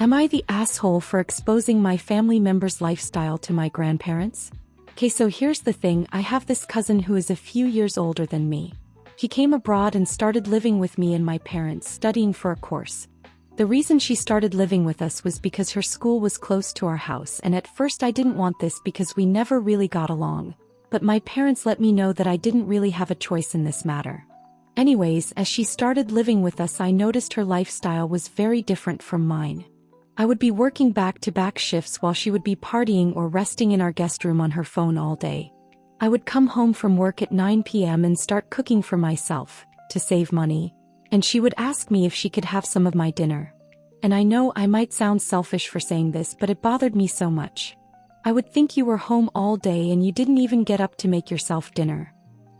Am I the asshole for exposing my family member's lifestyle to my grandparents? Okay, so here's the thing, I have this cousin who is a few years older than me. He came abroad and started living with me and my parents, studying for a course. The reason she started living with us was because her school was close to our house, and at first I didn't want this because we never really got along. But my parents let me know that I didn't really have a choice in this matter. Anyways, as she started living with us, I noticed her lifestyle was very different from mine. I would be working back-to-back shifts while she would be partying or resting in our guest room on her phone all day. I would come home from work at 9 p.m. and start cooking for myself, to save money, and she would ask me if she could have some of my dinner. And I know I might sound selfish for saying this, but it bothered me so much. I would think you were home all day and you didn't even get up to make yourself dinner.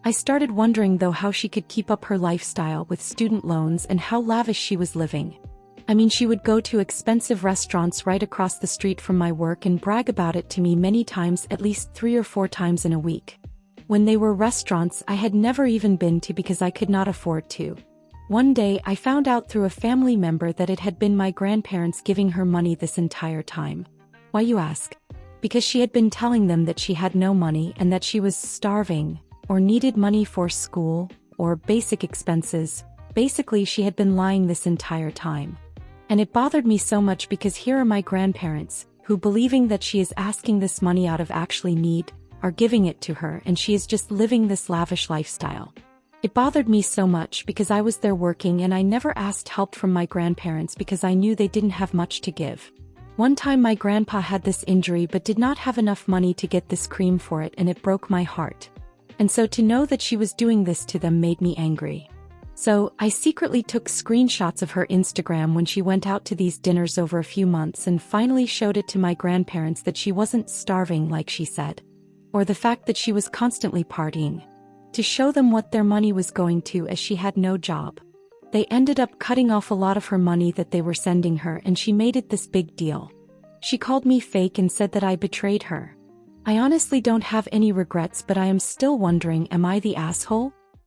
I started wondering though how she could keep up her lifestyle with student loans and how lavish she was living. I mean, she would go to expensive restaurants right across the street from my work and brag about it to me many times, at least 3 or 4 times in a week. When they were restaurants I had never even been to because I could not afford to. One day I found out through a family member that it had been my grandparents giving her money this entire time. Why, you ask? Because she had been telling them that she had no money and that she was starving, or needed money for school, or basic expenses. Basically, she had been lying this entire time. And it bothered me so much because here are my grandparents, who, believing that she is asking this money out of actually need, are giving it to her, and she is just living this lavish lifestyle. It bothered me so much because I was there working and I never asked help from my grandparents because I knew they didn't have much to give. One time my grandpa had this injury but did not have enough money to get this cream for it, and it broke my heart. And so to know that she was doing this to them made me angry. So, I secretly took screenshots of her Instagram when she went out to these dinners over a few months and finally showed it to my grandparents that she wasn't starving like she said. Or the fact that she was constantly partying. To show them what their money was going to, as she had no job. They ended up cutting off a lot of her money that they were sending her, and she made it this big deal. She called me fake and said that I betrayed her. I honestly don't have any regrets, but I am still wondering, am I the asshole?